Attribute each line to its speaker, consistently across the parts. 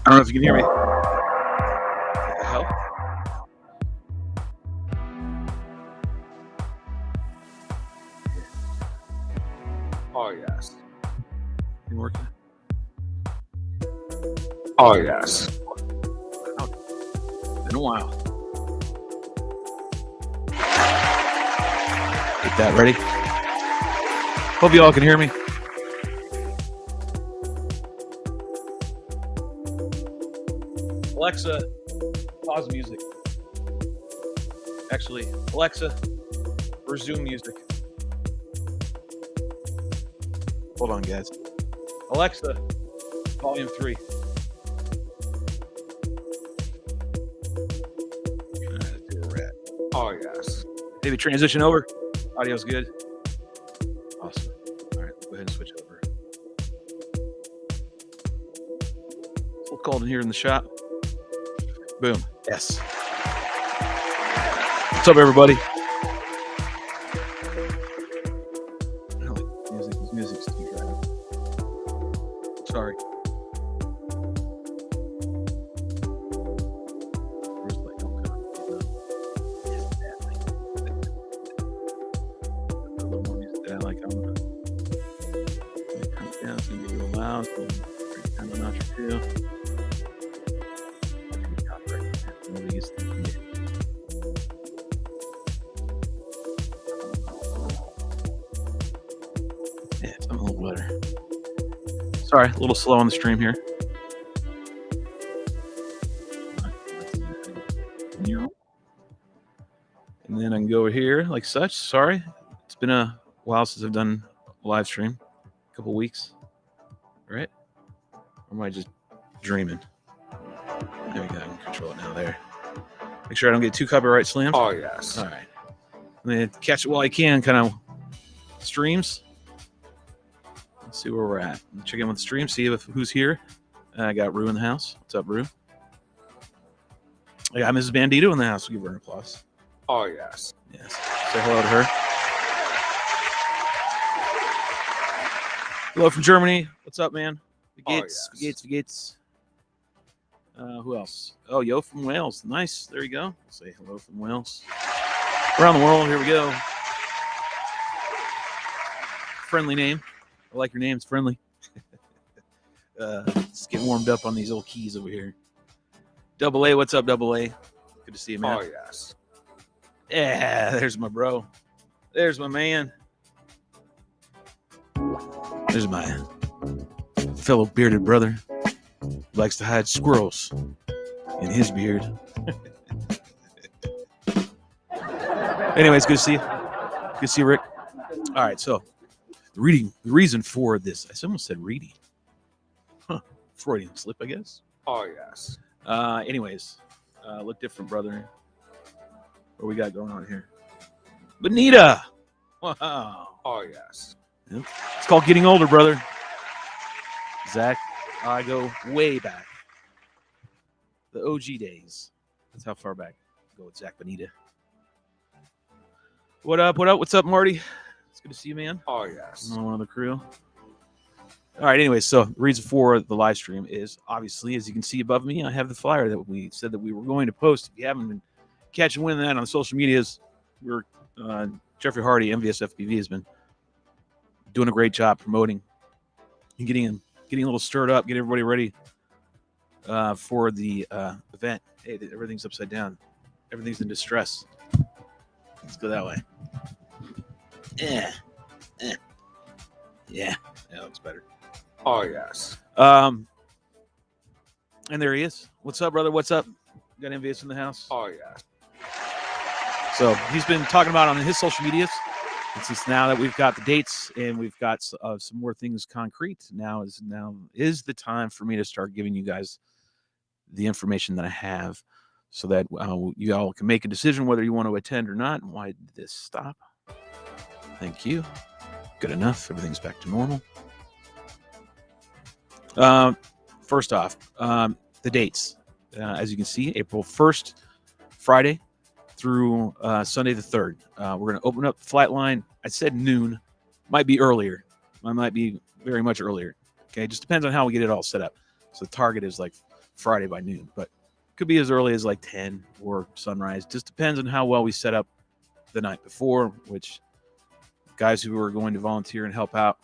Speaker 1: I don't know if you can hear me. What the hell? Oh, yes. You working? Oh, yes. Been a while. Get that ready. Hope you all can hear me. Alexa, pause music. Actually, Alexa, resume music. Hold on, guys. Alexa, volume 3.
Speaker 2: Oh, yes.
Speaker 1: Maybe transition over. Audio's good. Awesome. All right, go ahead and switch over. We'll call in here in the shop. Boom. Yes. What's up, everybody? This music's too loud. Sorry. Sorry, a little slow on the stream here. And then I can go over here like such. Sorry, it's been a while since I've done a live stream. A couple weeks, right? Or am I just dreaming? There we go. I can control it now. There. Make sure I don't get too copyright slammed.
Speaker 2: Oh, yes.
Speaker 1: All right. And then catch it while I can. Kind of streams. Let's see where we're at. Check in with the stream, see who's here. I got Rue in the house. What's up, Rue? I got Mrs. Bandito in the house. We'll give her an applause.
Speaker 2: Oh, yes.
Speaker 1: Yes. Say hello to her. Hello from Germany. What's up, man? Gates. Who else? Oh, Yo from Wales. Nice. There you go. Say hello from Wales. Around the world. Here we go. Friendly name. I like your name. It's friendly. Just get warmed up on these old keys over here. Double A, what's up, Double A? Good to see you, man.
Speaker 2: Oh, yes.
Speaker 1: Yeah, there's my bro. There's my man. There's my fellow bearded brother who likes to hide squirrels in his beard. Anyways, good to see you. Good to see you, Rick. All right, so the reason for this, I almost said reading. Freudian slip, I guess.
Speaker 2: Oh, yes.
Speaker 1: Anyways, look different, brother. What we got going on here? Bonita! Wow.
Speaker 2: Oh, yes.
Speaker 1: Yep. It's called Getting Older, brother. Zach, I go way back. The OG days. That's how far back I go with Zach Bonita. What up? What's up, Marty? It's good to see you, man.
Speaker 2: Oh, yes.
Speaker 1: One of the crew. All right, anyways, so the reason for the live stream is, obviously, as you can see above me, I have the flyer that we said that we were going to post. If you haven't been catching wind of that on social medias, Jeffrey Hardy, MVS FPV, has been doing a great job promoting and getting a little stirred up, get everybody ready for the event. Hey, everything's upside down. Everything's in distress. Let's go that way. Yeah, that looks better.
Speaker 2: Oh, yes.
Speaker 1: And there he is. What's up, brother? What's up? Got MVS in the house.
Speaker 2: Oh, yes.
Speaker 1: So he's been talking about on his social medias. And since now that we've got the dates and we've got some more things concrete, now is the time for me to start giving you guys the information that I have, so that you all can make a decision whether you want to attend or not. And why did this stop? Thank you. Good enough. Everything's back to normal. First off, the dates. As you can see, April 1st, Friday, through Sunday the 3rd. We're going to open up the flight line. I said noon. Might be earlier. Might be very much earlier. Okay, just depends on how we get it all set up. So the target is like Friday by noon, but could be as early as like 10 or sunrise. Just depends on how well we set up the night before, which guys who are going to volunteer and help out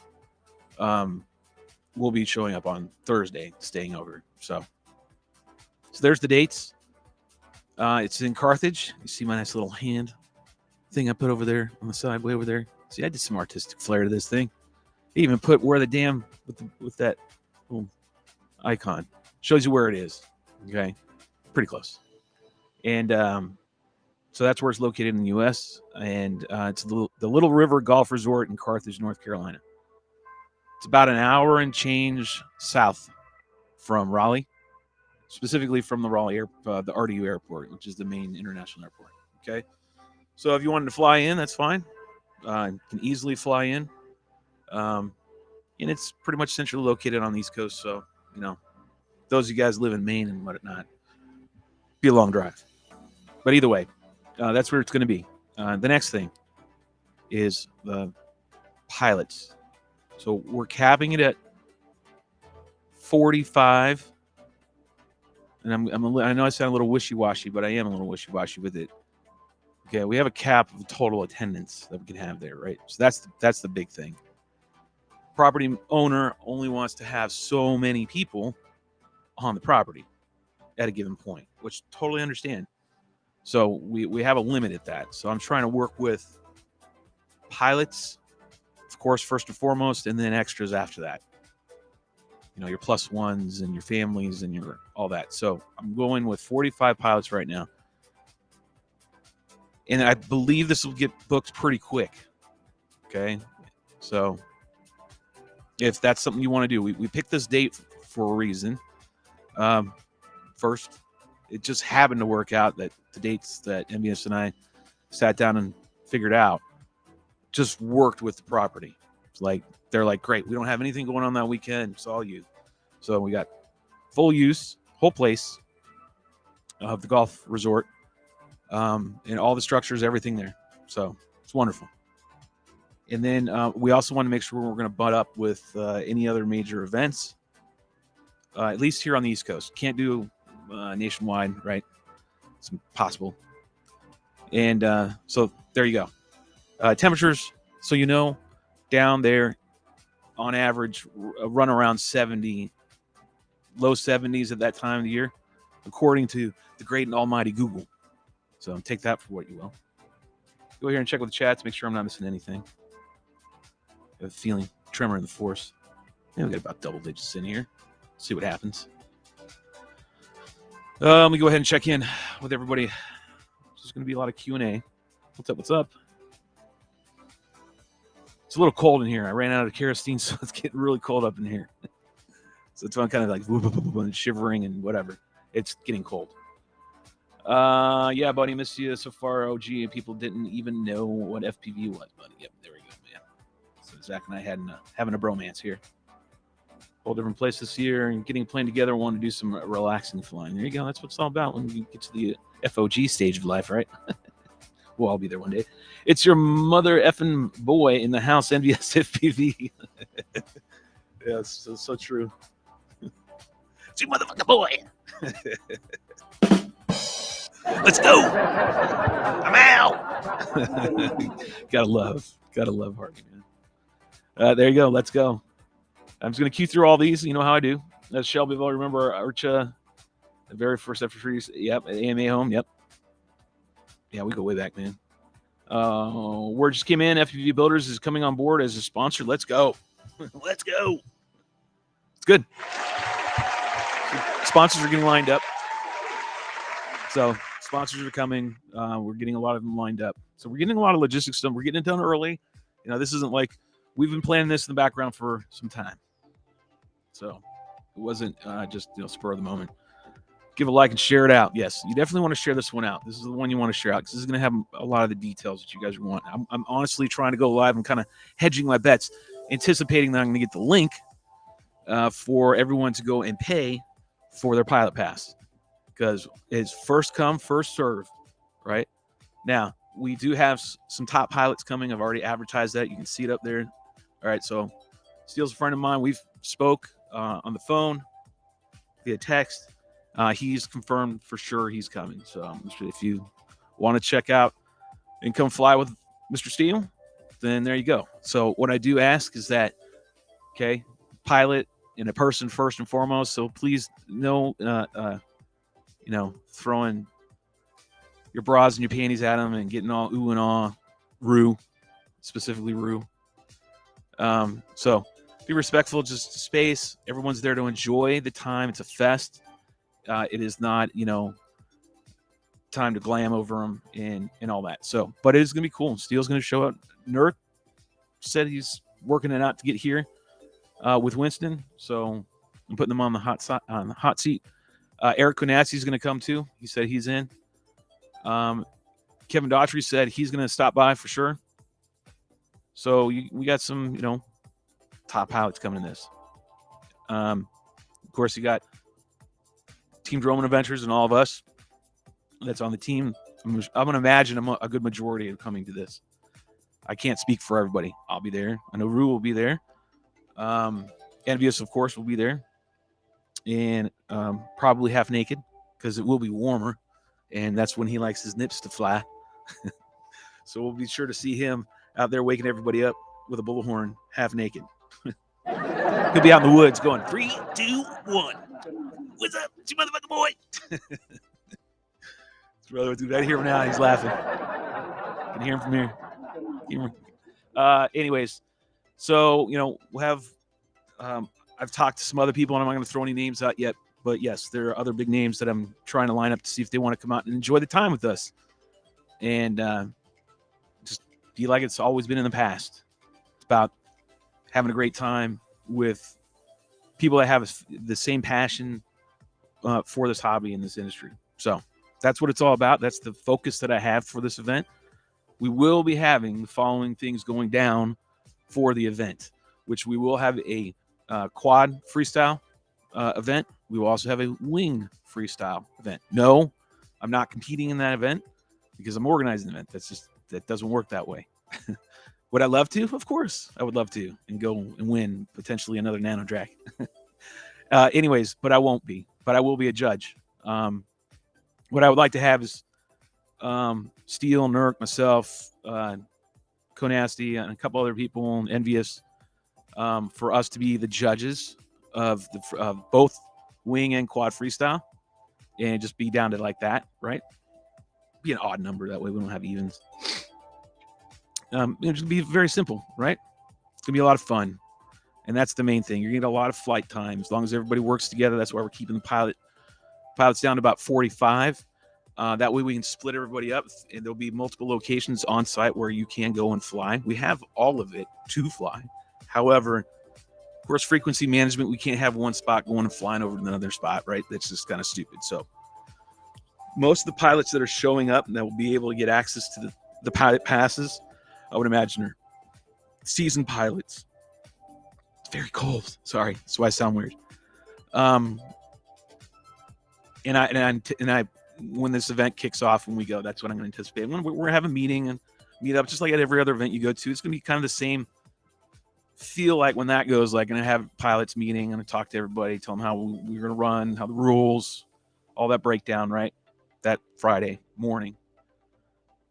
Speaker 1: will be showing up on Thursday, staying over. So there's the dates. It's in Carthage. You see my nice little hand thing I put over there on the side, way over there. See, I did some artistic flair to this thing. I even put where the damn with that little icon shows you where it is. Okay, pretty close. And so that's where it's located in the U.S. And it's the Little River Golf Resort in Carthage, North Carolina. It's about an hour and change south from Raleigh, specifically from the Raleigh the RDU airport, which is the main international airport. Okay, so if you wanted to fly in, that's fine. You can easily fly in, and it's pretty much centrally located on the East Coast. So those of you guys live in Maine and whatnot, be a long drive. But either way, that's where it's going to be. The next thing is the pilots. So we're capping it at 45. And I know I sound a little wishy-washy, but I am a little wishy-washy with it. Okay, we have a cap of total attendance that we can have there, right? So that's the big thing. Property owner only wants to have so many people on the property at a given point, which totally understand. So we have a limit at that. So I'm trying to work with pilots, of course, first and foremost, and then extras after that. Your plus ones and your families and your all that. So I'm going with 45 pilots right now. And I believe this will get booked pretty quick. Okay. So if that's something you want to do, we picked this date for a reason. First, it just happened to work out that the dates that MBS and I sat down and figured out just worked with the property. It's like, they're like, great, we don't have anything going on that weekend. It's all you. So we got full use, whole place of the golf resort, and all the structures, everything there. So it's wonderful. And then we also want to make sure we're going to butt up with any other major events, at least here on the East Coast. Can't do nationwide, right? It's impossible. And so there you go. Temperatures, so down there on average run around 70, low 70s at that time of the year, according to the great and almighty Google. So take that for what you will. Go here and check with the chats, make sure I'm not missing anything. I have a feeling, tremor in the force. We got about double digits in here. See what happens. Let me go ahead and check in with everybody. There's going to be a lot of Q&A. What's up? It's a little cold in here. I ran out of kerosene, so it's getting really cold up in here. So it's kind of like shivering and whatever. It's getting cold. Yeah, buddy, missed you so far. OG, and people didn't even know what FPV was, buddy. Yep, there we go, man. So Zach and I having a bromance here. All different places this year and getting a plane together. Want to do some relaxing flying. There you go. That's what it's all about when you get to the FOG stage of life, right? We'll all be there one day. It's your mother effing boy in the house, NVS FPV. Yeah, it's so true. It's your motherfucking boy. Let's go. I'm out. Gotta love Harvey, man. There you go. Let's go. I'm just gonna cue through all these. You know how I do. As Shelby will remember, Archa, the very first FPV. Yep, AMA home. Yep. Yeah, we go way back, man. Word just came in. FPV Builders is coming on board as a sponsor. Let's go. Let's go. It's good. Sponsors are getting lined up. So sponsors are coming. We're getting a lot of them lined up. So we're getting a lot of logistics done. We're getting it done early. This isn't like we've been planning this in the background for some time. So it wasn't just spur of the moment. Give a like and share it out. Yes, you definitely want to share this one out. This is the one you want to share out because this is going to have a lot of the details that you guys want. I'm honestly trying to go live and kind of hedging my bets, anticipating that I'm going to get the link for everyone to go and pay for their pilot pass because it's first come, first serve, right? Now, we do have some top pilots coming. I've already advertised that. You can see it up there. All right, so Steele's a friend of mine. We've spoke on the phone, via text. He's confirmed for sure he's coming. So if you want to check out and come fly with Mr. Steele, then there you go. So what I do ask is that, okay, pilot and a person first and foremost. So please throwing your bras and your panties at them and getting all ooh and ah Rue, specifically Rue. So be respectful, just space. Everyone's there to enjoy the time. It's a fest. It is not, time to glam over them and all that. So, but it is going to be cool. Steele's going to show up. Nurk said he's working it out to get here with Winston. So I'm putting them on the hot seat. Eric Konatsi is going to come too. He said he's in. Kevin Daughtry said he's going to stop by for sure. So we got some, top pilots coming in this. Of course, you got Team Drone Adventures and all of us that's on the team. I'm going to imagine a good majority are coming to this. I can't speak for everybody. I'll be there. I know Rue will be there. Envious, of course, will be there. And probably half naked because it will be warmer. And that's when he likes his nips to fly. So we'll be sure to see him out there waking everybody up with a bullhorn, half naked. He'll be out in the woods going 3, 2, 1. What's up, you motherfucking boy? Dude, I hear him now. He's laughing. I can hear him from here. Anyways, so we'll have. I've talked to some other people, and I'm not going to throw any names out yet. But yes, there are other big names that I'm trying to line up to see if they want to come out and enjoy the time with us, and just be like it's always been in the past. It's about having a great time with people that have the same passion for this hobby in this industry. So that's what it's all about. That's the focus that I have for this event. We will be having the following things going down for the event, which we will have a quad freestyle event. We will also have a wing freestyle event. No, I'm not competing in that event because I'm organizing the event. That doesn't work that way. Would I love to? Of course, I would love to and go and win potentially another Nano Drac. Anyways, but I won't be. But I will be a judge. What I would like to have is Steele, Nurk, myself, Konasty, and a couple other people, Envious, for us to be the judges of both wing and quad freestyle, and just be down to like that, right? Be an odd number, that way we don't have evens. It'll just be very simple, right? It's gonna be a lot of fun, and that's the main thing. You're gonna get a lot of flight time as long as everybody works together. That's why we're keeping the pilots down to about 45. That way we can split everybody up, and there'll be multiple locations on site where you can go and fly. We have all of it to fly. However, of course, frequency management, we can't have one spot going and flying over to another spot, right? That's just kind of stupid. So most of the pilots that are showing up that will be able to get access to the pilot passes, I would imagine, are seasoned pilots. It's very cold. Sorry, that's why I sound weird. And I when this event kicks off, when we go, that's what I'm going to anticipate. When we're having a meeting and meet up, just like at every other event you go to, it's going to be kind of the same feel. Like when that goes, like, going to have pilots meeting, and talk to everybody, tell them how we're going to run, how the rules, all that breakdown, right? That Friday morning.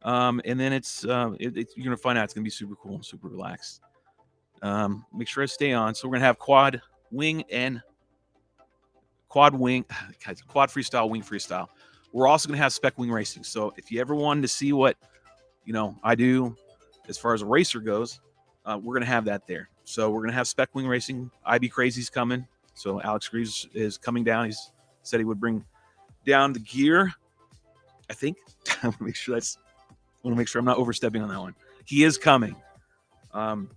Speaker 1: And then you're going to find out it's going to be super cool and super relaxed. Make sure I stay on. So we're going to have quad freestyle, wing freestyle. We're also going to have spec wing racing. So if you ever wanted to see what, I do as far as a racer goes, we're going to have that there. So we're going to have spec wing racing. IB Crazy's coming. So Alex Greaves is coming down. He's said he would bring down the gear, I think. I want to make sure I'm not overstepping on that one. He is coming. And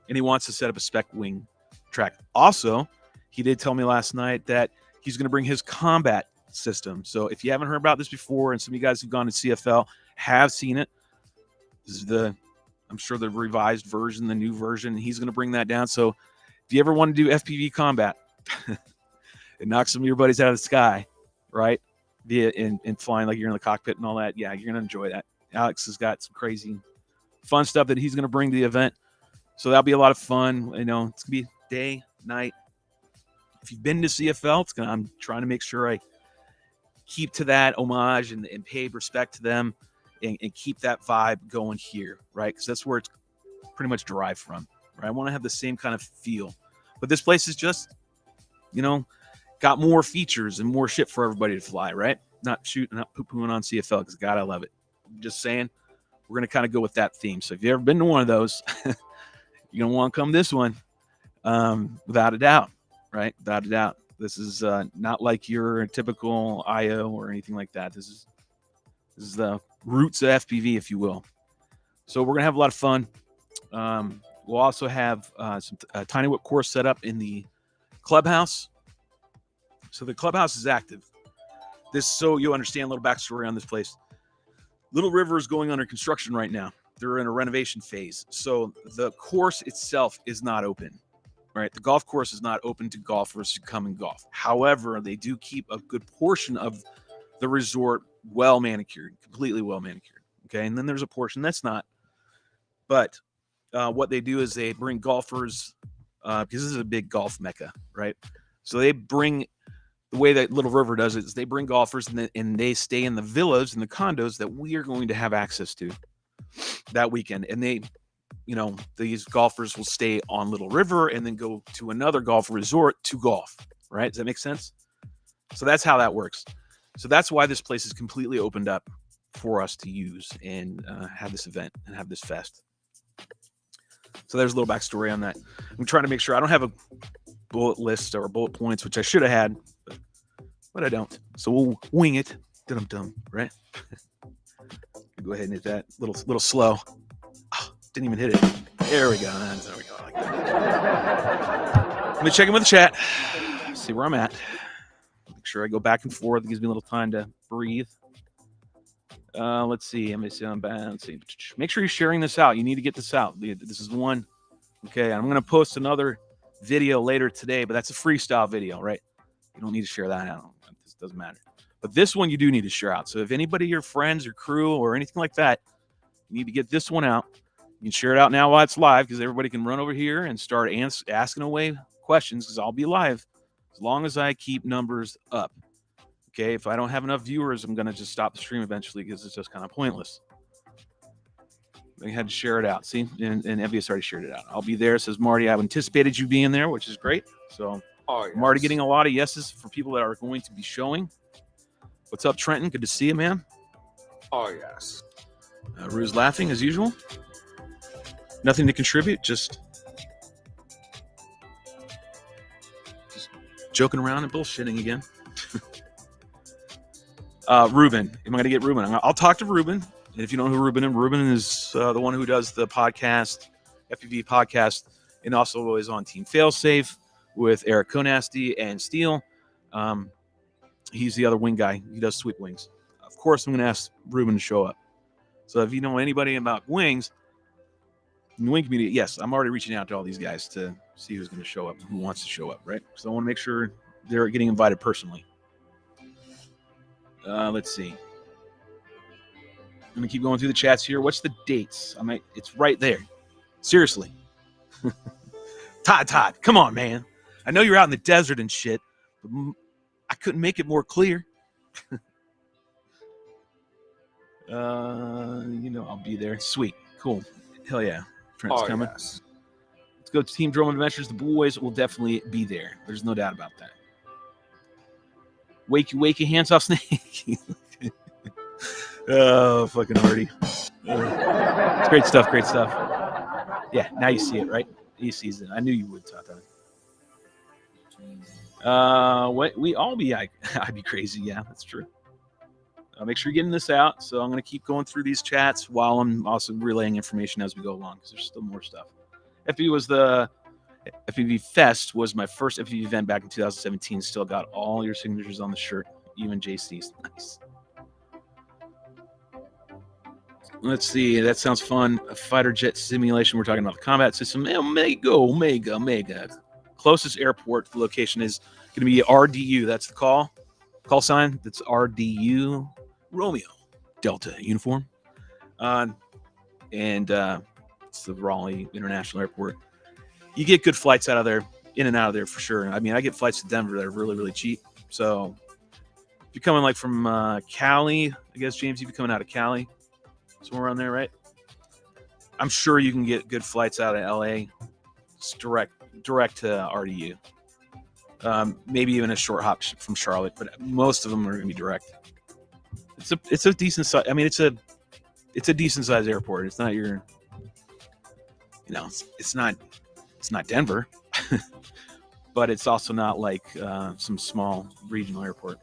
Speaker 1: he wants to set up a spec wing track. Also, he did tell me last night that he's going to bring his combat system. So if you haven't heard about this before, and some of you guys who've gone to CFL have seen it, this is I'm sure the revised version, the new version. He's going to bring that down. So if you ever want to do FPV combat and knock some of your buddies out of the sky, right? And flying like you're in the cockpit and all that, yeah, you're going to enjoy that. Alex has got some crazy fun stuff that he's going to bring to the event. So that'll be a lot of fun. It's going to be day, night. If you've been to CFL, I'm trying to make sure I keep to that homage and pay respect to them and keep that vibe going here, right? Because that's where it's pretty much derived from, right? I want to have the same kind of feel. But this place is just, got more features and more shit for everybody to fly, right? Not poo-pooing on CFL, because God, I love it. Just saying, we're going to kind of go with that theme. So if you've ever been to one of those, you're going to want to come this one, without a doubt, right? Without a doubt. This is not like your typical IO or anything like that. This is the roots of FPV, if you will. So we're going to have a lot of fun. We'll also have some tiny whip course set up in the clubhouse. So the clubhouse is active. So you'll understand a little backstory on this place. Little River is going under construction right now. They're in a renovation phase. So the course itself is not open, right? The golf course is not open to golfers to come and golf. However, they do keep a good portion of the resort well manicured, completely well manicured. Okay. And then there's a portion that's not. But what they do is they bring golfers, because this is a big golf mecca, right? So they bring, the way that Little River does it is they bring golfers and they stay in the villas and the condos that we are going to have access to that weekend. And these golfers will stay on Little River and then go to another golf resort to golf, right? Does that make sense? So that's how that works. So that's why this place is completely opened up for us to use and have this event and have this fest. So there's a little backstory on that. I'm trying to make sure I don't have a bullet list or bullet points, which I should have had, but I don't. So we'll wing it. Dum-dum, right? Go ahead and hit that. Little slow. Oh, didn't even hit it. There we go. There we go. I like that. Let me check in with the chat. See where I'm at. Make sure I go back and forth. It gives me a little time to breathe. Let's see. Let's see. Make sure you're sharing this out. You need to get this out. This is one. Okay. I'm going to post another video later today, but that's a freestyle video, right? You don't need to share that out. This doesn't matter. But this one you do need to share out. So if anybody, your friends or crew or anything like that, you need to get this one out. You can share it out now while it's live because everybody can run over here and start asking away questions because I'll be live as long as I keep numbers up. Okay, if I don't have enough viewers, I'm going to just stop the stream eventually because it's just kind of pointless. I had to share it out. See, and Envious already shared it out. I'll be there, says Marty. I've anticipated you being there, which is great. So, yes. Marty getting a lot of yeses for people that are going to be showing. What's up, Trenton? Good to see you, man.
Speaker 2: Oh, yes.
Speaker 1: Rue's laughing as usual. Nothing to contribute, just joking around and bullshitting again. Ruben, am I going to get Ruben? I'll talk to Ruben. And if you don't know who Ruben is the one who does the podcast, FPV podcast, and also is on Team Failsafe with Eric Konasty and Steele. He's the other wing guy. He does sweep wings. Of course, I'm going to ask Ruben to show up. So if you know anybody about wings, in the wing community, yes, I'm already reaching out to all these guys to see who's going to show up, who wants to show up, right? So I want to make sure they're getting invited personally. Let's see. I'm going to keep going through the chats here. What's the dates? It's right there. Seriously. Todd, come on, man. I know you're out in the desert and shit, but I couldn't make it more clear. I'll be there. Sweet. Cool. Hell yeah. Trent's coming.
Speaker 2: Yes.
Speaker 1: Let's go to Team Drone Adventures. The boys will definitely be there. There's no doubt about that. Wakey, hands off Snake. Oh, fucking Hardy. It's great stuff. Yeah, now you see it, right? You see it. I knew you would, Tata. We all be, I'd be crazy. Yeah, that's true. Make sure you're getting this out. So I'm going to keep going through these chats while I'm also relaying information as we go along because there's still more stuff. FPV Fest was my first FPV event back in 2017. Still got all your signatures on the shirt, even JC's. Nice. Let's see. That sounds fun. A fighter jet simulation. We're talking about the combat system. Omega. Closest airport to the location is going to be RDU. That's the call sign. That's RDU Romeo Delta uniform. And it's the Raleigh International Airport. You get good flights out of there, in and out of there for sure. I mean, I get flights to Denver that are really, really cheap. So if you're coming like from Cali, I guess, James, you'd be coming out of Cali, somewhere around there, right? I'm sure you can get good flights out of LA. It's direct to RDU. Maybe even a short hop from Charlotte, but most of them are going to be direct. It's a decent size. I mean, it's it's a decent sized airport. It's not your, it's not Denver, but it's also not like some small regional airport.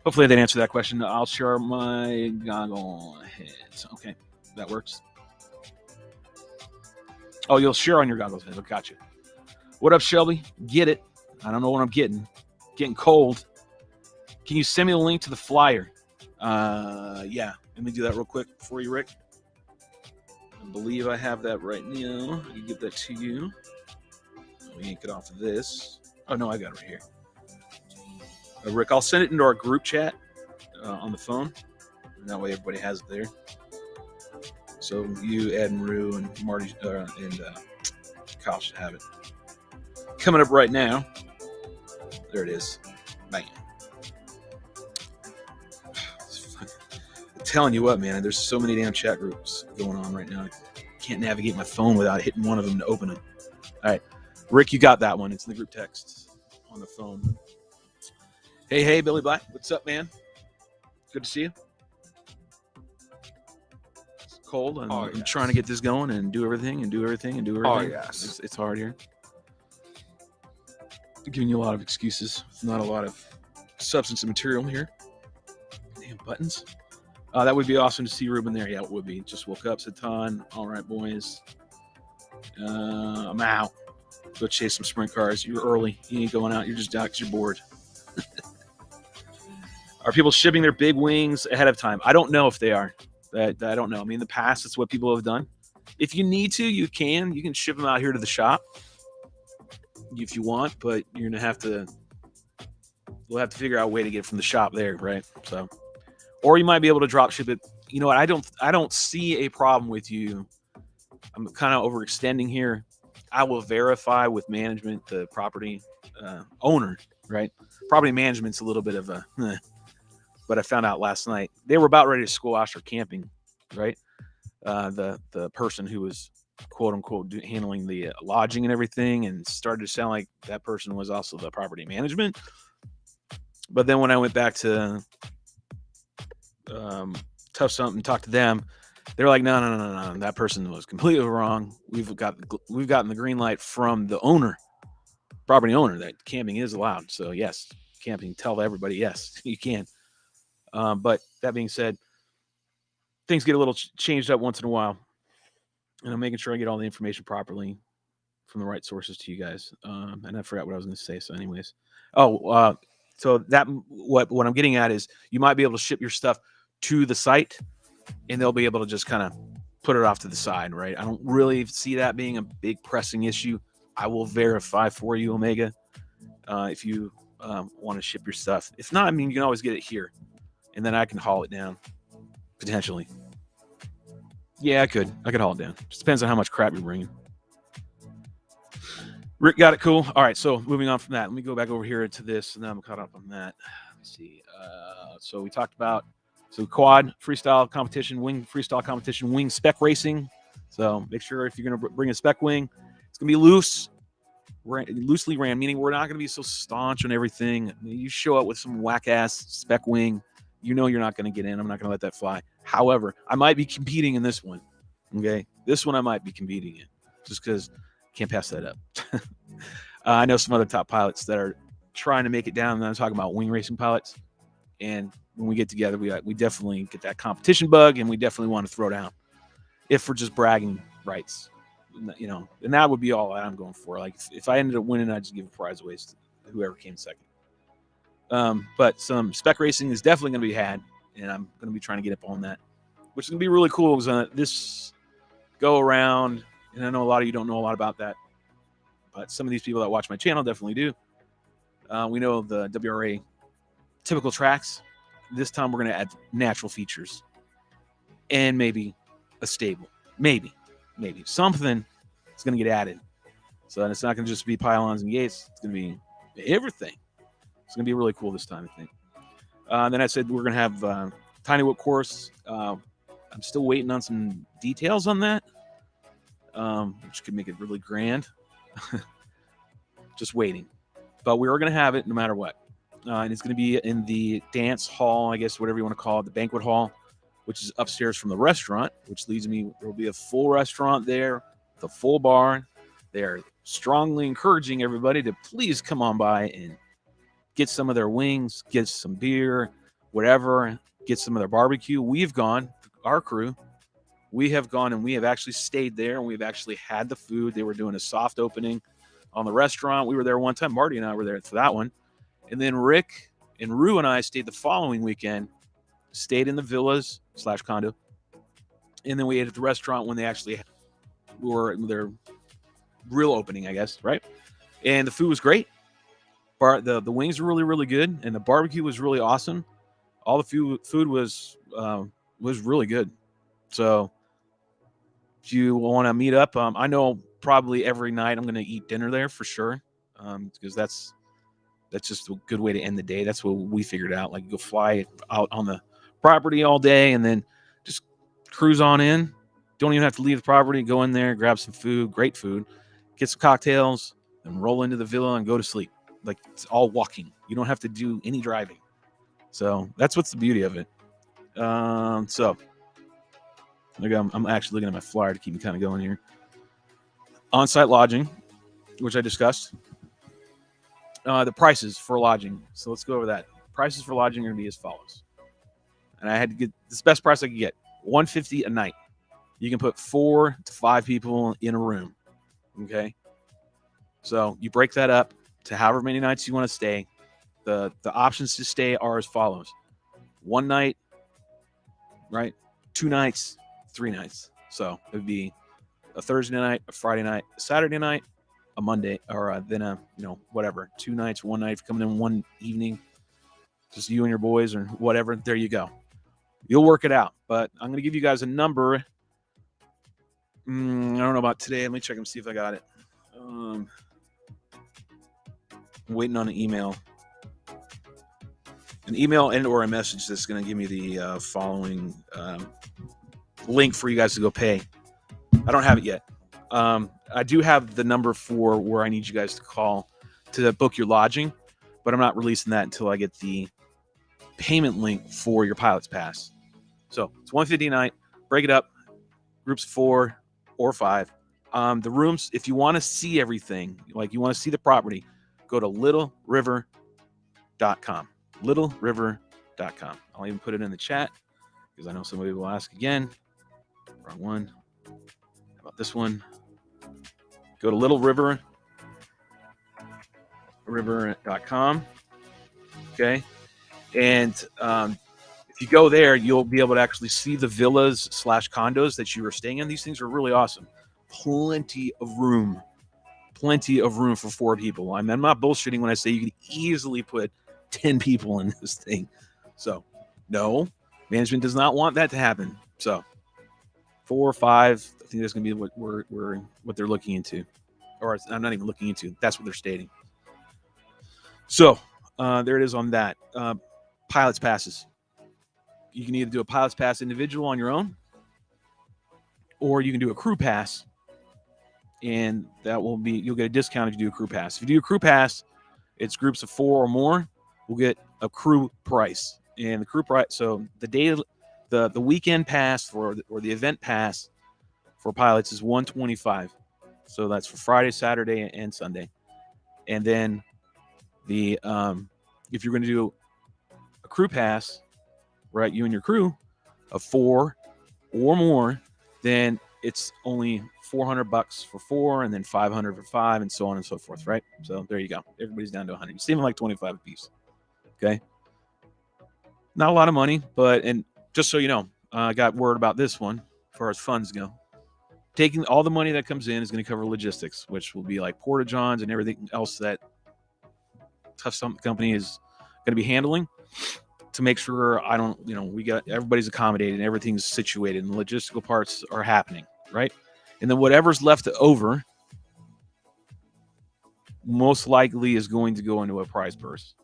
Speaker 1: Hopefully, I didn't answer that question. I'll share my goggle heads. Okay, that works. Oh, you'll share on your goggles heads. I got you. What up, Shelby? Get it. I don't know what I'm getting. Getting cold. Can you send me the link to the flyer? Yeah. Let me do that real quick for you, Rick. I believe I have that right now. I can get that to you. Let me get off of this. Oh, no, I got it right here. Rick, I'll send it into our group chat on the phone. And that way everybody has it there. So you, Ed, and Rue, and Marty, and Kyle should have it. Coming up right now. There it is. Bam. I'm telling you what, man, there's so many damn chat groups going on right now. I can't navigate my phone without hitting one of them to open it. All right. Rick, you got that one. It's in the group text on the phone. Hey, Billy Black. What's up, man? Good to see you. It's cold. I'm trying to get this going and do everything. Oh,
Speaker 2: yes.
Speaker 1: It's hard here. I'm giving you a lot of excuses. Not a lot of substance and material here. Damn buttons. That would be awesome to see Ruben there. Yeah, it would be. Just woke up, said ton. All right, boys. I'm out. Go chase some sprint cars. You're early. You ain't going out. You're just out because you're bored. Are people shipping their big wings ahead of time? I don't know if they are. I don't know. I mean, in the past, it's what people have done. If you need to, you can. You can ship them out here to the shop if you want, but you're gonna have to. We'll have to figure out a way to get it from the shop there, right? So, or you might be able to drop ship it. You know what? I don't see a problem with you. I'm kind of overextending here. I will verify with management, the property owner, right? Property management's a little bit of a. But I found out last night they were about ready to squash our camping, right? The person who was quote unquote handling the lodging and everything, and started to sound like that person was also the property management. But then when I went back to Tough Stump and talked to them, they were like, no, that person was completely wrong. We've gotten the green light from the owner, property owner, that camping is allowed. So yes, camping. Tell everybody yes, you can. But that being said, things get a little changed up once in a while, and I'm making sure I get all the information properly from the right sources to you guys. And I forgot what I was going to say. So anyways, so that what I'm getting at is you might be able to ship your stuff to the site, and they'll be able to just kind of put it off to the side, right? I don't really see that being a big pressing issue. I will verify for you, Omega, if you want to ship your stuff. If not, I mean, you can always get it here. And then I can haul it down, potentially. Yeah, I could haul it down. Just depends on how much crap you're bringing. Rick got it, cool. All right, so moving on from that, let me go back over here to this, and then I'm caught up on that. Let's see. So we talked about quad freestyle competition, wing freestyle competition, wing spec racing. So make sure if you're going to bring a spec wing, it's going to be loosely ran, meaning we're not going to be so staunch on everything. I mean, you show up with some whack-ass spec wing, you know you're not going to get in. I'm not going to let that fly. However, I might be competing in this one. Okay? This one I might be competing in just because I can't pass that up. I know some other top pilots that are trying to make it down, and I'm talking about wing racing pilots. And when we get together, we definitely get that competition bug, and we definitely want to throw down if we're just bragging rights. You know, and that would be all I'm going for. Like, if I ended up winning, I'd just give a prize away to whoever came second. But some spec racing is definitely going to be had, and I'm going to be trying to get up on that, which is going to be really cool. Because this go around, and I know a lot of you don't know a lot about that, but some of these people that watch my channel definitely do. We know the WRA typical tracks. This time we're going to add natural features and maybe a stable, maybe something is going to get added. So then it's not going to just be pylons and gates. It's going to be everything. It's going to be really cool this time, I think. Then I said we're going to have tiny whip course. I'm still waiting on some details on that, which could make it really grand. Just waiting. But we are going to have it no matter what. And it's going to be in the dance hall, I guess, whatever you want to call it, the banquet hall which is upstairs from the restaurant, which leads me, there will be a full restaurant there, the full bar. They are strongly encouraging everybody to please come on by and get some of their wings, get some beer, whatever, get some of their barbecue. We've gone, our crew, we have gone and we have actually stayed there and we've actually had the food. They were doing a soft opening on the restaurant. We were there one time. Marty and I were there for that one. And then Rick and Rue and I stayed the following weekend, stayed in the villas / condo. And then we ate at the restaurant when they actually were their real opening, I guess, right? And the food was great. The wings were really, really good. And the barbecue was really awesome. All the food was really good. So if you want to meet up, I know probably every night I'm going to eat dinner there for sure, because that's just a good way to end the day. That's what we figured out. Like, go fly out on the property all day and then just cruise on in. Don't even have to leave the property. Go in there, grab some food, great food, get some cocktails, and roll into the villa and go to sleep. Like, it's all walking. You don't have to do any driving. So that's what's the beauty of it. So like I'm actually looking at my flyer to keep me kind of going here. On-site lodging, which I discussed. The prices for lodging. So let's go over that. Prices for lodging are going to be as follows. And I had to get this best price I could get. $150 a night. You can put 4 to 5 people in a room. Okay. So you break that up to however many nights you want to stay. The options to stay are as follows. 1 night, right? 2 nights, 3 nights. So it would be a Thursday night, a Friday night, a Saturday night, a Monday, or then whatever. 2 nights, 1 night, coming in one evening, just you and your boys or whatever. There you go. You'll work it out. But I'm going to give you guys a number. I don't know about today. Let me check and see if I got it. I'm waiting on an email. An email and or a message that's going to give me the following link for you guys to go pay. I don't have it yet. I do have the number for where I need you guys to call to book your lodging, but I'm not releasing that until I get the payment link for your pilot's pass. So it's $150 a night. Break it up, groups of 4 or 5. The rooms, if you want to see everything, like you want to see the property, go to littleriver.com. littleriver.com. I'll even put it in the chat because I know somebody will ask again. Wrong one. How about this one? Go to littleriver.com. Okay. And if you go there, you'll be able to actually see the villas / condos that you are staying in. These things are really awesome. Plenty of room for 4 people. I'm not bullshitting when I say you can easily put 10 people in this thing. So no, management does not want that to happen. So 4 or 5, I think that's going to be what they're looking into, or I'm not even looking into. That's what they're stating. So there it is on that. Pilot's passes. You can either do a pilot's pass individual on your own, or you can do a crew pass, and you'll get a discount if you do a crew pass. If you do a crew pass, it's groups of 4 or more. We'll get a crew price, and the crew price. So the weekend pass or the event pass for pilots is $125. So that's for Friday, Saturday, and Sunday. And then if you're going to do a crew pass, right, you and your crew of 4 or more, then it's only $400 for 4, and then $500 for 5, and so on and so forth, right? So there you go. Everybody's down to 100. You're saving like 25 a piece. Okay, not a lot of money, and just so you know, I got word about this one as far as funds go. Taking all the money that comes in is going to cover logistics, which will be like porta-johns and everything else that Tough Stump company is going to be handling to make sure we got everybody's accommodated and everything's situated and the logistical parts are happening, right? And then whatever's left over most likely is going to go into a prize purse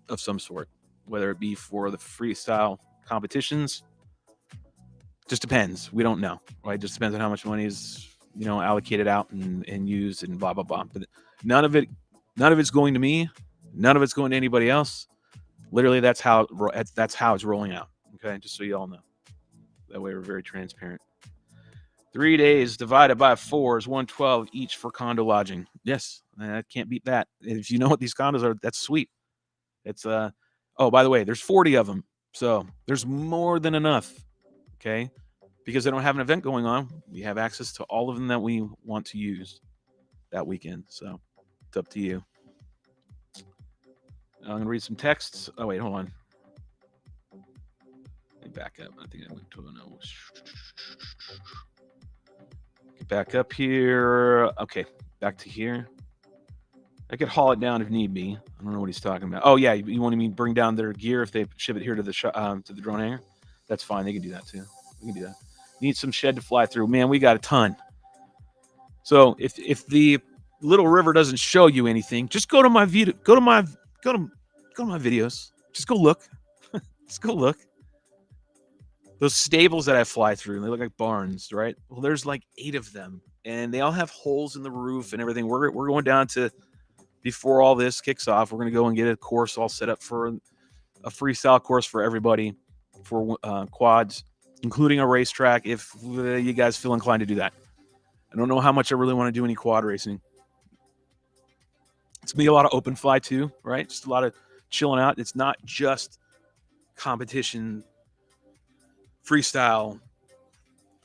Speaker 1: of some sort, whether it be for the freestyle competitions. Just depends. We don't know, right? Just depends on how much money is, allocated out and used and blah, blah, blah. But none of it's going to me. None of it's going to anybody else. Literally, that's how it's rolling out. Okay, just so you all know. That way we're very transparent. 3 days divided by 4 is 112 each for condo lodging. Yes, I can't beat that. If you know what these condos are, that's sweet. It's oh, by the way, there's 40 of them. So there's more than enough. Okay. Because they don't have an event going on, we have access to all of them that we want to use that weekend. So it's up to you. I'm going to read some texts. Oh, wait, hold on. Let me back up. I think I went to no. Get back up here. Okay, back to here. I could haul it down if need be. I don't know what he's talking about. Oh, yeah, you want me to bring down their gear if they ship it here to the drone hangar? That's fine. They can do that, too. We can do that. Need some shed to fly through. Man, we got a ton. So if the little river doesn't show you anything, just go to my video. Go to my videos. Just go look. Just go look. Those stables that I fly through, they look like barns, right? Well, there's like 8 of them, and they all have holes in the roof and everything. We're going down to, before all this kicks off, we're going to go and get a course all set up for a freestyle course for everybody for quads, including a racetrack if you guys feel inclined to do that. I don't know how much I really want to do any quad racing. It's going to be a lot of open fly too, right? Just a lot of chilling out. It's not just competition, freestyle,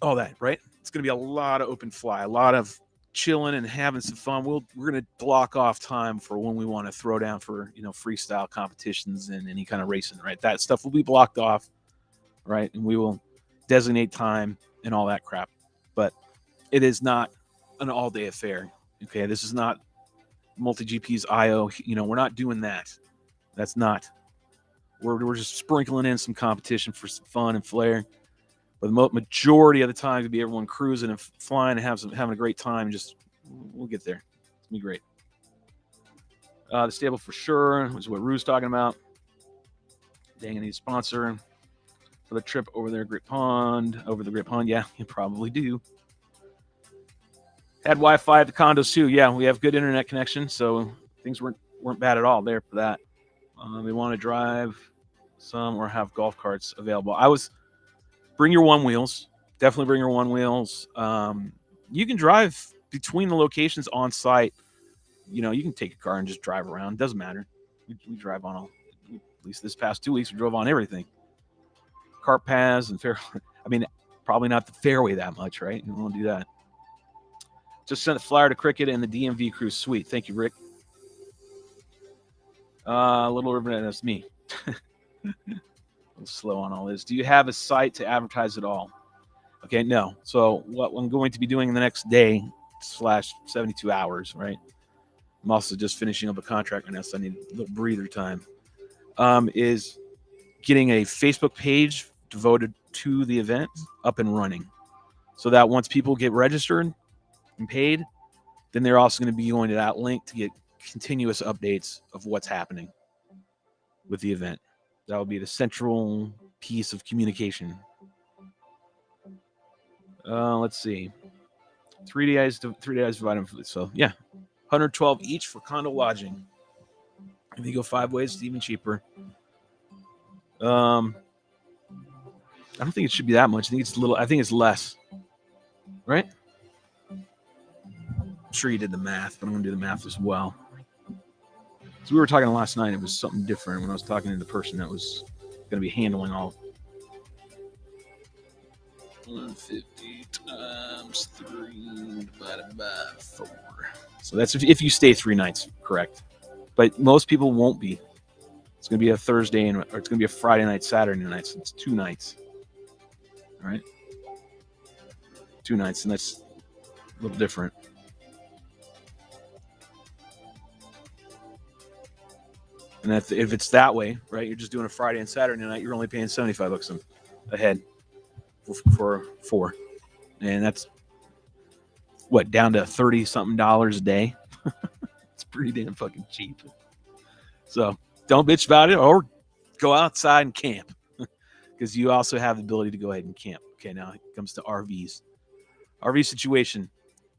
Speaker 1: all that, right? It's going to be a lot of open fly, a lot of chilling and having some fun. We're going to block off time for when we want to throw down for, freestyle competitions and any kind of racing, right? That stuff will be blocked off, right? And we will designate time and all that crap. But it is not an all-day affair, okay? This is not multi-GP's IO. We're not doing that. That's not. We're just sprinkling in some competition for some fun and flair. But the majority of the time, to be everyone cruising and flying and having a great time. We'll get there. It's gonna be great. The stable for sure, which is what Rue's talking about. Dang, I need a sponsor for the trip over there, over the Great Pond. Yeah, you probably do. Had Wi-Fi at the condos too. Yeah, we have good internet connection, so things weren't bad at all there for that. They want to drive some or have golf carts available. Bring your one wheels. Definitely bring your one wheels. You can drive between the locations on site. You can take a car and just drive around. It doesn't matter. We drive on all. At least this past 2 weeks, we drove on everything. Cart paths and fair. I mean, probably not the fairway that much, right? You don't want to do that. Just sent a flyer to Cricket and the DMV crew. Sweet. Thank you, Rick. A little over, that's me. A little slow on all this. Do you have a site to advertise at all? Okay, no. So what I'm going to be doing in the next day / 72 hours, right? I'm also just finishing up a contract right now, so I need a little breather time. Is getting a Facebook page devoted to the event up and running, so that once people get registered and paid, then they're also going to be going to that link to get continuous updates of what's happening with the event. That will be the central piece of communication. Let's see. 3 days divided. So yeah, 112 each for condo lodging. If you go 5 ways, it's even cheaper. I don't think it should be that much. I think it's less. Right? I'm sure you did the math, but I'm going to do the math as well. So we were talking last night. It was something different when I was talking to the person that was going to be handling all. 150 times 3 divided by 4. So that's if you stay 3 nights, correct? But most people won't be. It's going to be a Thursday or it's going to be a Friday night, Saturday night. So it's 2 nights. All right? 2 nights, and that's a little different. And if it's that way, right, you're just doing a Friday and Saturday night, you're only paying $75 a head for 4. And that's, down to $30-something a day? It's pretty damn fucking cheap. So don't bitch about it or go outside and camp, because you also have the ability to go ahead and camp. Okay, now it comes to RVs. RV situation.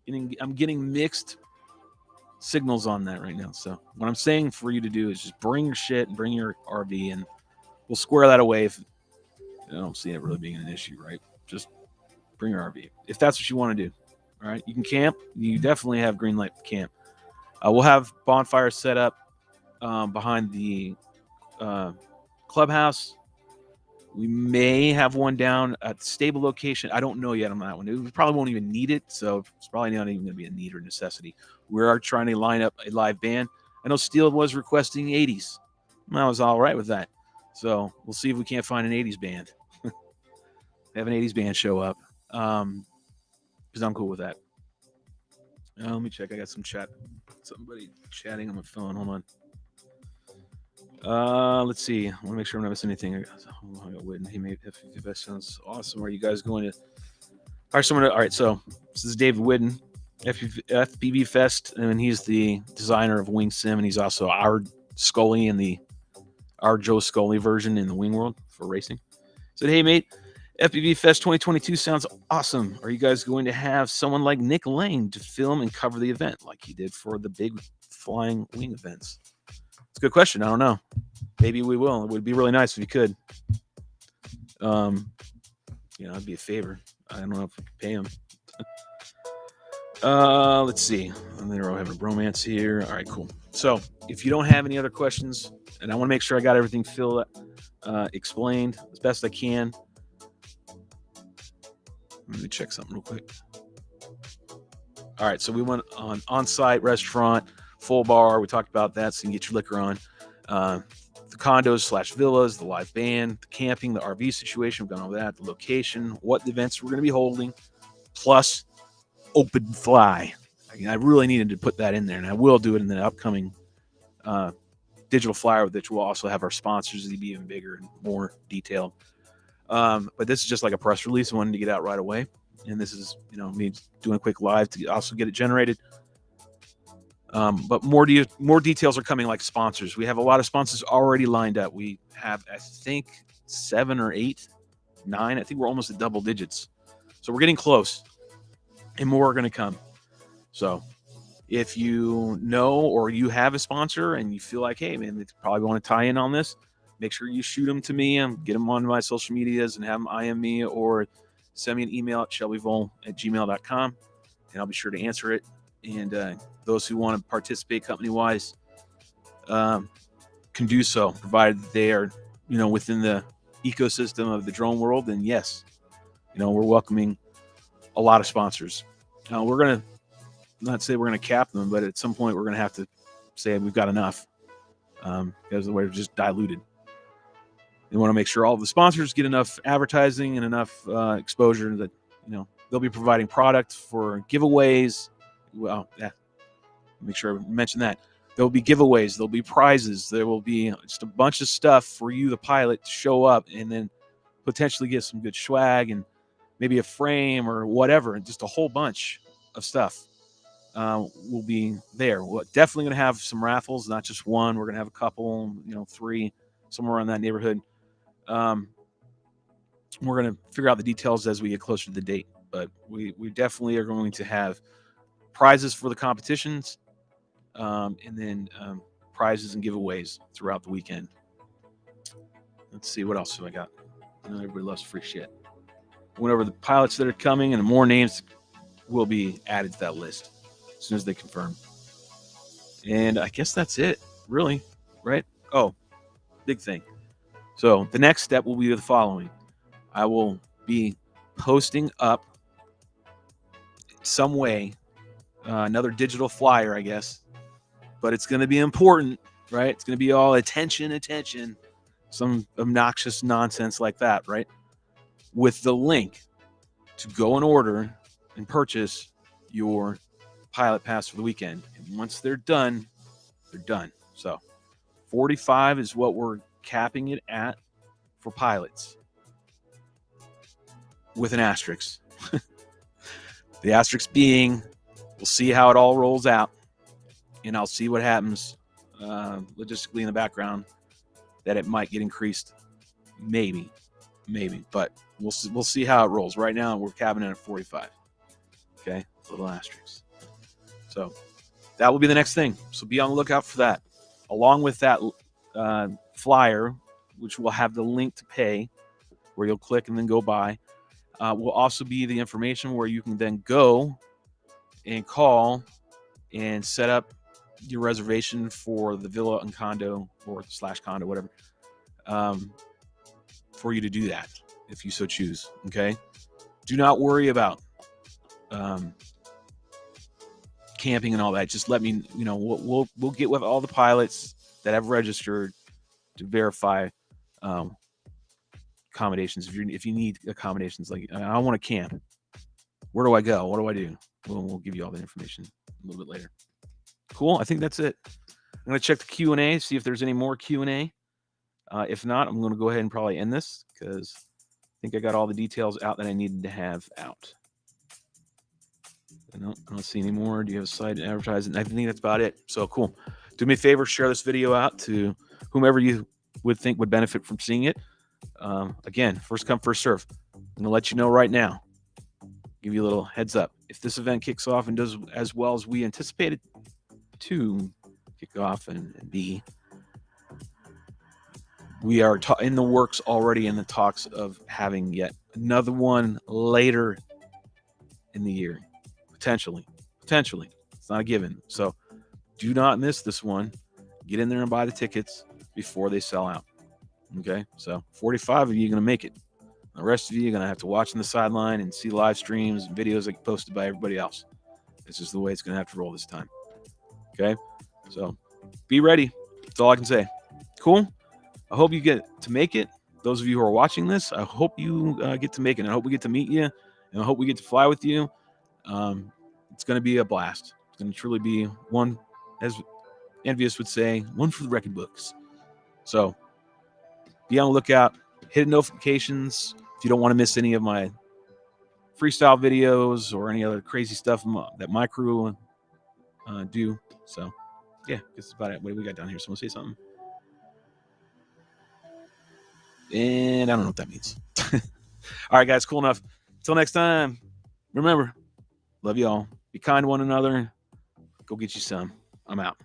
Speaker 1: I'm getting mixed signals on that right now. So what I'm saying for you to do is just bring your shit and bring your RV, and we'll square that away if I don't see it really being an issue, right? just bring your RV if that's what you want to do. All right, you can camp. You definitely have green light to camp. We'll have bonfires set up behind the clubhouse. We may have one down at the stable location. I don't know yet on that one. We probably won't even need it, so it's probably not even going to be a need or necessity. We are trying to line up a live band. I know Steele was requesting 80s. I was all right with that. So we'll see if we can't find an 80s band. Have an 80s band show up, because I'm cool with that. Let me check. I got some chat. Somebody chatting on my phone. Hold on. Let's see. I want to make sure I'm not missing anything. I got Whitten. He made FPV Fest. Sounds awesome. Are you guys going to? All right. So this is David Whitten, FPV Fest, and he's the designer of Wing Sim, and he's also our Scully in our Joe Scully version in the Wing World for racing. Said, hey mate, FPV Fest 2022 sounds awesome. Are you guys going to have someone like Nick Lane to film and cover the event like he did for the big flying wing events? It's a good question. I don't know. Maybe we will. It would be really nice if you could. It'd be a favor. I don't know if we could pay him. Let's see. They're all having a bromance here. All right, cool. So if you don't have any other questions, and I want to make sure I got everything explained as best I can. Let me check something real quick. All right, so we went on-site restaurant, full bar. We talked about that, so you can get your liquor on. The condos / villas, the live band, the camping, the RV situation. We've gone over that. The location, what events we're going to be holding, plus open fly. I really needed to put that in there, and I will do it in the upcoming digital flyer, which will also have our sponsors to be even bigger and more detailed. But this is just like a press release. I wanted to get out right away. And this is, me doing a quick live to also get it generated. But more details are coming, like sponsors. We have a lot of sponsors already lined up. We have, I think, 7 or 8, 9. I think we're almost at double digits. So we're getting close. And more are going to come. So if you know or you have a sponsor and you feel like, hey, man, they probably want to tie in on this, make sure you shoot them to me and get them on my social medias and have them IM me or send me an email at shelbyvole@gmail.com, and I'll be sure to answer it. And those who want to participate company-wise can do so, provided they are, within the ecosystem of the drone world. And yes, we're welcoming a lot of sponsors. We're going to not say we're going to cap them, but at some point we're going to have to say we've got enough because we're just diluted. They want to make sure all the sponsors get enough advertising and enough exposure that, they'll be providing product for giveaways. Well, yeah, make sure I mention that. There'll be giveaways. There'll be prizes. There will be just a bunch of stuff for you, the pilot, to show up and then potentially get some good swag and maybe a frame or whatever, and just a whole bunch of stuff will be there. We're definitely going to have some raffles, not just one. We're going to have a couple, 3, somewhere in that neighborhood. We're going to figure out the details as we get closer to the date, but we definitely are going to have prizes for the competitions, and then prizes and giveaways throughout the weekend. Let's see, what else have I got? I know everybody loves free shit. Went over the pilots that are coming, and more names will be added to that list as soon as they confirm. And I guess that's it, really, right? Oh, big thing. So the next step will be the following. I will be posting up some way, another digital flyer, I guess, but it's going to be important, right? It's going to be all attention, some obnoxious nonsense like that, right? With the link to go and order and purchase your pilot pass for the weekend. And once they're done, they're done. So 45 is what we're capping it at for pilots, with an asterisk. The asterisk being, we'll see how it all rolls out, and I'll see what happens logistically in the background, that it might get increased. Maybe, but we'll see how it rolls. Right now, we're capping it at 45. Okay, little asterisk. So that will be the next thing. So be on the lookout for that. Along with that flyer, which will have the link to pay, where you'll click and then go buy. will also be the information where you can then go and call and set up your reservation for the villa and condo or / condo, whatever, for you to do that if you so choose. Okay. Do not worry about camping and all that. Just let me, we'll get with all the pilots that have registered to verify accommodations. If you need accommodations, like I want to camp, where do I go? What do I do? We'll give you all the information a little bit later. Cool. I think that's it. I'm going to check the Q&A, see if there's any more Q&A. If not, I'm going to go ahead and probably end this because I think I got all the details out that I needed to have out. I don't see any more. Do you have a site advertising? I think that's about it. So cool. Do me a favor, share this video out to whomever you would think would benefit from seeing it. Again, first come, first serve. I'm going to let you know right now. Give you a little heads up. If this event kicks off and does as well as we anticipated to kick off and be, we are in the works already in the talks of having yet another one later in the year. Potentially. It's not a given. So do not miss this one. Get in there and buy the tickets before they sell out. Okay? So 45 of you are going to make it. The rest of you are going to have to watch on the sideline and see live streams and videos that get posted by everybody else. This is the way it's going to have to roll this time. Okay? So be ready. That's all I can say. Cool? I hope you get to make it. Those of you who are watching this, I hope you get to make it. I hope we get to meet you. And I hope we get to fly with you. It's going to be a blast. It's going to truly be one, as Envious would say, one for the record books. So be on the lookout. Hit notifications if you don't want to miss any of my freestyle videos or any other crazy stuff that my crew do. So yeah, that's about it. What do we got down here? Someone say something? And I don't know what that means. All right, guys, cool enough. Until next time, remember, love you all. Be kind to one another. Go get you some. I'm out.